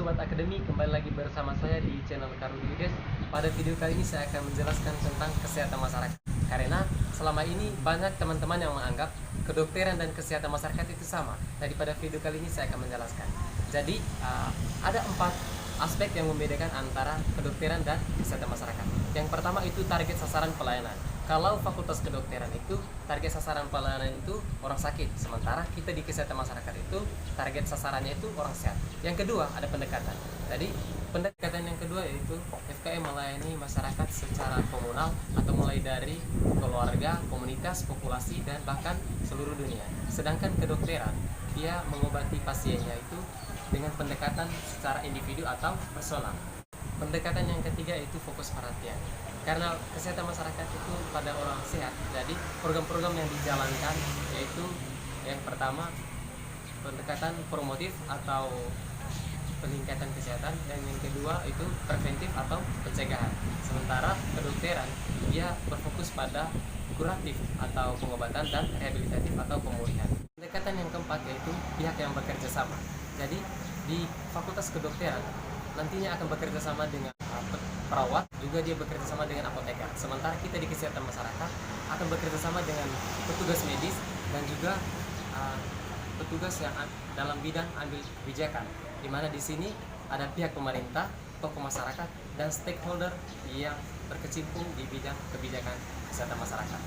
Sobat Akademi, kembali lagi bersama saya di channel Karudiudes. Pada video kali ini saya akan menjelaskan tentang kesehatan masyarakat. Karena selama ini banyak teman-teman yang menganggap kedokteran dan kesehatan masyarakat itu sama. Daripada video kali ini saya akan menjelaskan. Jadi ada 4 aspek yang membedakan antara kedokteran dan kesehatan masyarakat. Yang pertama itu target sasaran pelayanan. Kalau fakultas kedokteran itu target sasaran pelayanan itu orang sakit, sementara kita di kesehatan masyarakat itu target sasarannya itu orang sehat. Yang kedua ada pendekatan. Jadi pendekatan yang kedua yaitu FKM melayani masyarakat secara komunal atau mulai dari keluarga, komunitas, populasi dan bahkan seluruh dunia. Sedangkan kedokteran dia mengobati pasiennya itu dengan pendekatan secara individu atau personal. Pendekatan yang ketiga itu fokus perhatian. Karena kesehatan masyarakat itu pada orang sehat, jadi program-program yang dijalankan yaitu yang pertama pendekatan promotif atau peningkatan kesehatan, dan yang kedua itu preventif atau pencegahan. Sementara kedokteran dia berfokus pada kuratif atau pengobatan dan rehabilitatif atau pemulihan. Pendekatan yang keempat yaitu pihak yang bekerja sama. Jadi di fakultas kedokteran nantinya akan bekerja sama dengan perawat, juga dia bekerja sama dengan apoteker. Sementara kita di kesehatan masyarakat akan bekerja sama dengan petugas medis dan juga petugas yang dalam bidang ambil kebijakan, di mana di sini ada pihak pemerintah, tokoh masyarakat, dan stakeholder yang berkecimpung di bidang kebijakan kesehatan masyarakat.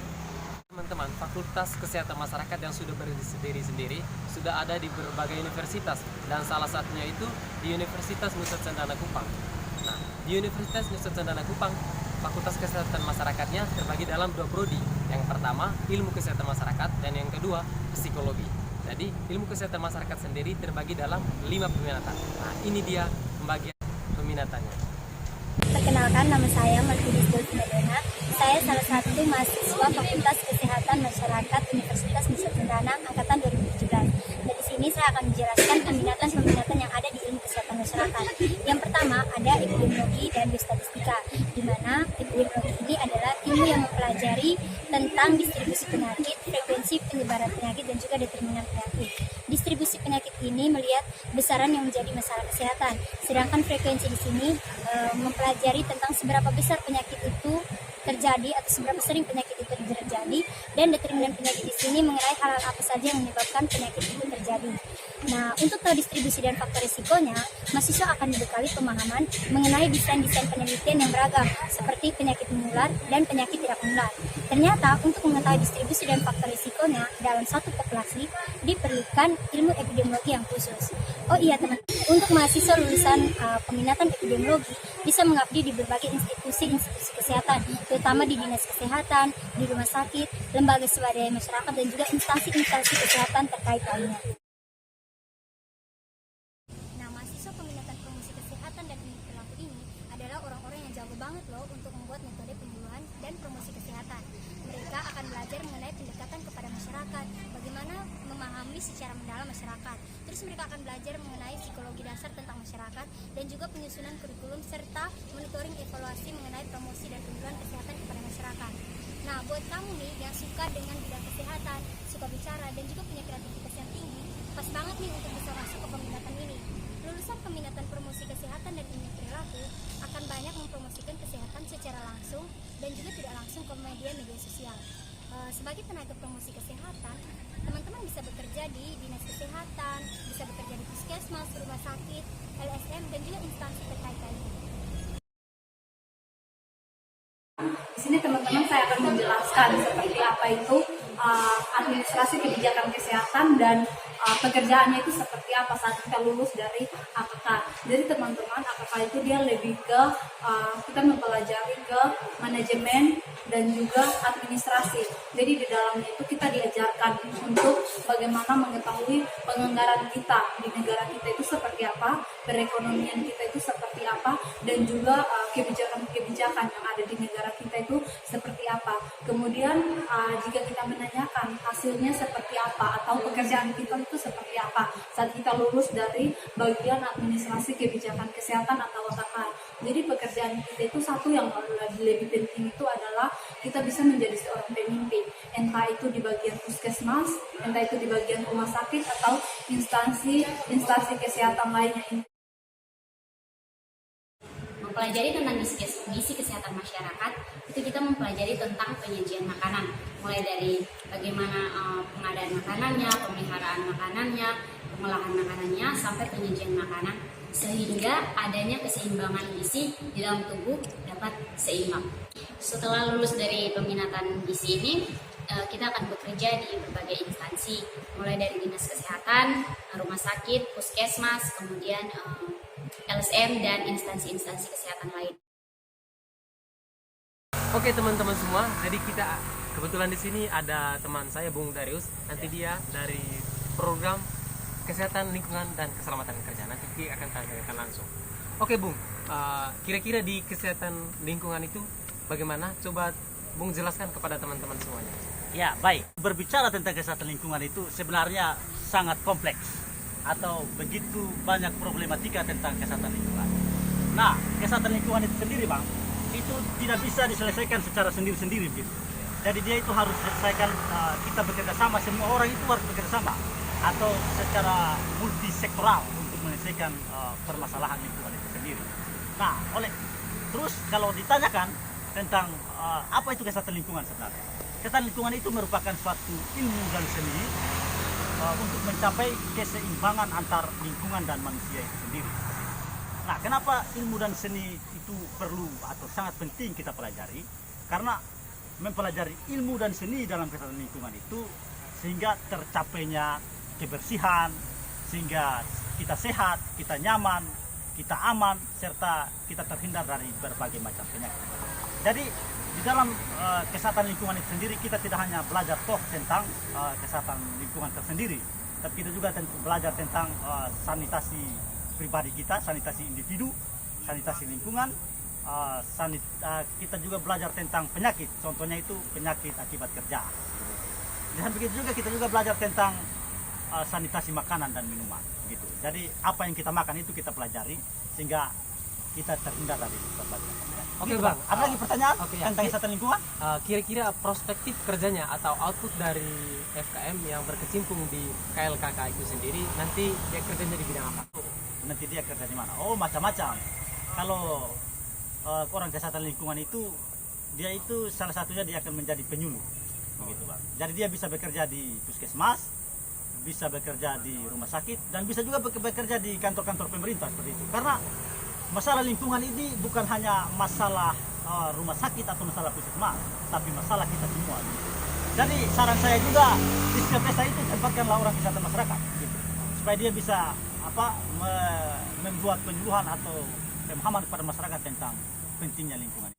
Teman-teman, fakultas kesehatan masyarakat yang sudah berdiri sendiri sudah ada di berbagai universitas, dan salah satunya itu di Universitas Nusa Cendana Kupang. Nah, di Universitas Nusa Cendana Kupang, fakultas kesehatan masyarakatnya terbagi dalam 2 prodi. Yang pertama, ilmu kesehatan masyarakat, dan yang kedua, psikologi. Jadi, ilmu kesehatan masyarakat sendiri terbagi dalam 5 peminatan. Nah, ini dia pembagian peminatannya. Perkenalkan, nama saya Martinus Delfinadena. Saya salah satu mahasiswa Fakultas Kesehatan Masyarakat Universitas Nusa Cendana angkatan 2017. Dari sini saya akan menjelaskan peminatan-peminatan yang ada di ilmu kesehatan masyarakat. Yang pertama ada epidemiologi dan biostatistika, di mana epidemiologi ini adalah ilmu yang mempelajari tentang distribusi penyakit, frekuensi penyebaran penyakit, dan juga determinan penyakit. Distribusi penyakit ini melihat besaran yang menjadi masalah kesehatan, sedangkan frekuensi di sini mempelajari tentang seberapa besar penyakit itu terjadi atau seberapa sering penyakit itu terjadi, dan determinan penyakit di sini mengenai hal-hal apa saja yang menyebabkan penyakit itu terjadi. Nah, untuk tahu distribusi dan faktor risikonya, mahasiswa akan dibekali pemahaman mengenai desain-desain penelitian yang beragam, seperti penyakit menular dan penyakit tidak menular. Ternyata, untuk mengetahui distribusi dan faktor risikonya dalam satu populasi, diperlukan ilmu epidemiologi yang khusus. Oh iya teman-teman, untuk mahasiswa lulusan peminatan epidemiologi bisa mengabdi di berbagai institusi kesehatan, terutama di dinas kesehatan, di rumah sakit, lembaga swadaya masyarakat, dan juga instansi-instansi kesehatan terkait lainnya. Nah, mahasiswa peminatan promosi kesehatan dan ilmu perilaku ini adalah orang-orang yang jago banget loh untuk membuat metode penyuluhan dan promosi kesehatan. Mereka akan belajar mengenai pendekatan kepada masyarakat, bagaimana memahami secara mendalam masyarakat. Terus mereka akan belajar mengenai psikologi dasar tentang masyarakat, dan juga penyusunan kurikulum serta monitoring evaluasi mengenai promosi dan penyuluhan kesehatan kepada masyarakat. Nah, buat kamu nih yang suka dengan bidang kesehatan, suka bicara, dan juga punya kreativitas yang tinggi, pas banget nih untuk bisa masuk ke peminatan ini. Lulusan peminatan promosi kesehatan dan ilmu perilaku akan banyak mempromosikan kesehatan secara langsung dan juga tidak langsung ke media sosial. Sebagai tenaga promosi kesehatan, teman-teman bisa bekerja di dinas kesehatan, bisa bekerja di puskesmas, rumah sakit, LSM, dan juga instansi terkait lainnya. Di sini teman-teman saya akan menjelaskan seperti apa itu administrasi kebijakan kesehatan dan pekerjaannya itu seperti apa saat kita lulus dari AKK. Jadi teman-teman, AKK itu dia lebih ke kita mempelajari ke manajemen dan juga administrasi. Jadi di dalamnya itu kita diajarkan untuk bagaimana mengetahui penganggaran kita di negara kita itu seperti apa, perekonomian kita itu seperti apa, dan juga kebijakan-kebijakan yang ada di negara kita itu seperti apa. Kemudian jika kita menanyakan hasilnya seperti apa atau pekerjaan kita itu seperti apa saat kita lulus dari bagian administrasi kebijakan kesehatan atau AKK. Jadi pekerjaan kita itu satu yang lebih penting itu adalah kita bisa menjadi seorang pemimpin, entah itu di bagian puskesmas, entah itu di bagian rumah sakit atau instansi kesehatan lainnya. mempelajari tentang gizi kesehatan masyarakat, itu kita mempelajari tentang penyajian makanan, mulai dari bagaimana pengadaan makanannya, pemeliharaan makanannya, pengolahan makanannya, sampai penyajian makanan, sehingga adanya keseimbangan gizi di dalam tubuh dapat seimbang. Setelah lulus dari peminatan gizi ini, kita akan bekerja di berbagai instansi, mulai dari dinas kesehatan, rumah sakit, puskesmas, kemudian LSM, dan instansi-instansi kesehatan lain. Oke teman-teman semua, jadi kita kebetulan di sini ada teman saya Bung Darius. Nanti dia dari program kesehatan lingkungan dan keselamatan kerja. Nanti kita akan tanyakan langsung. Oke Bung, kira-kira di kesehatan lingkungan itu bagaimana? Coba Bung jelaskan kepada teman-teman semuanya. Ya, baik. Berbicara tentang kesehatan lingkungan itu sebenarnya sangat kompleks atau begitu banyak problematika tentang kesehatan lingkungan. Nah, kesehatan lingkungan itu sendiri, Bang, itu tidak bisa diselesaikan secara sendiri-sendiri gitu. Jadi dia itu harus selesaikan, kita bekerja sama, semua orang itu harus bekerja sama atau secara multisektoral untuk menyelesaikan permasalahan lingkungan itu sendiri. Nah, terus kalau ditanyakan tentang apa itu kesehatan lingkungan sebenarnya? Kesehatan lingkungan itu merupakan suatu ilmu dan seni untuk mencapai keseimbangan antar lingkungan dan manusia itu sendiri. Nah, kenapa ilmu dan seni itu perlu atau sangat penting kita pelajari? Karena mempelajari ilmu dan seni dalam kesehatan lingkungan itu sehingga tercapainya kebersihan, sehingga kita sehat, kita nyaman, kita aman, serta kita terhindar dari berbagai macam penyakit. Jadi di dalam kesehatan lingkungan itu sendiri kita tidak hanya belajar tentang kesehatan lingkungan tersendiri, tapi kita juga belajar tentang sanitasi pribadi kita, sanitasi individu, sanitasi lingkungan, kita juga belajar tentang penyakit, contohnya itu penyakit akibat kerja. Dan begitu juga kita juga belajar tentang sanitasi makanan dan minuman gitu. Jadi apa yang kita makan itu kita pelajari sehingga kita terhindar dari berbagai macam. Oke Gitu, Bang, ada lagi pertanyaan ya. tentang kesehatan lingkungan? Kira-kira perspektif kerjanya atau output dari FKM yang berkecimpung di KLKK itu sendiri, nanti dia kerjanya di bidang apa? Nanti dia kerja di mana? Oh, macam-macam. Kalau orang kesehatan lingkungan itu, dia itu salah satunya dia akan menjadi penyuluh, begitu Bang. Jadi dia bisa bekerja di puskesmas, bisa bekerja di rumah sakit, dan bisa juga bekerja di kantor-kantor pemerintah seperti itu. Karena masalah lingkungan ini bukan hanya masalah rumah sakit atau masalah puskesmas, tapi masalah kita semua. Gitu. Jadi saran saya juga di setiap desa itu tempatkanlah orang kesehatan masyarakat, gitu. Supaya dia bisa membuat penyuluhan atau pemahaman kepada masyarakat tentang pentingnya lingkungan.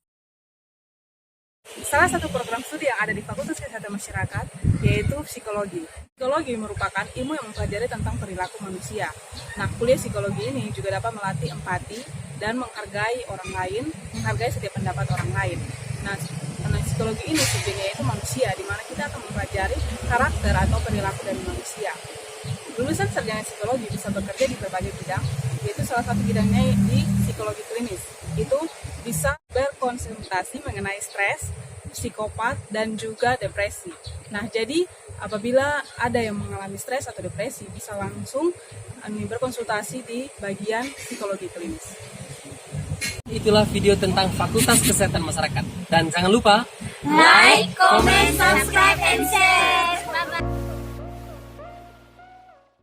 Salah satu program studi yang ada di Fakultas Kesehatan Masyarakat yaitu psikologi. Psikologi merupakan ilmu yang mempelajari tentang perilaku manusia. Nah, kuliah psikologi ini juga dapat melatih empati dan menghargai orang lain, menghargai setiap pendapat orang lain. Nah, psikologi ini subjeknya itu manusia, di mana kita akan mempelajari karakter atau perilaku dari manusia. Lulusan sarjana psikologi bisa bekerja di berbagai bidang, yaitu salah satu bidangnya di psikologi klinis. Itu bisa berkonsultasi mengenai stres, psikopat, dan juga depresi. Nah, jadi apabila ada yang mengalami stres atau depresi, bisa langsung berkonsultasi di bagian psikologi klinis. Itulah video tentang Fakultas Kesehatan Masyarakat. Dan jangan lupa Like, comment, subscribe, and share.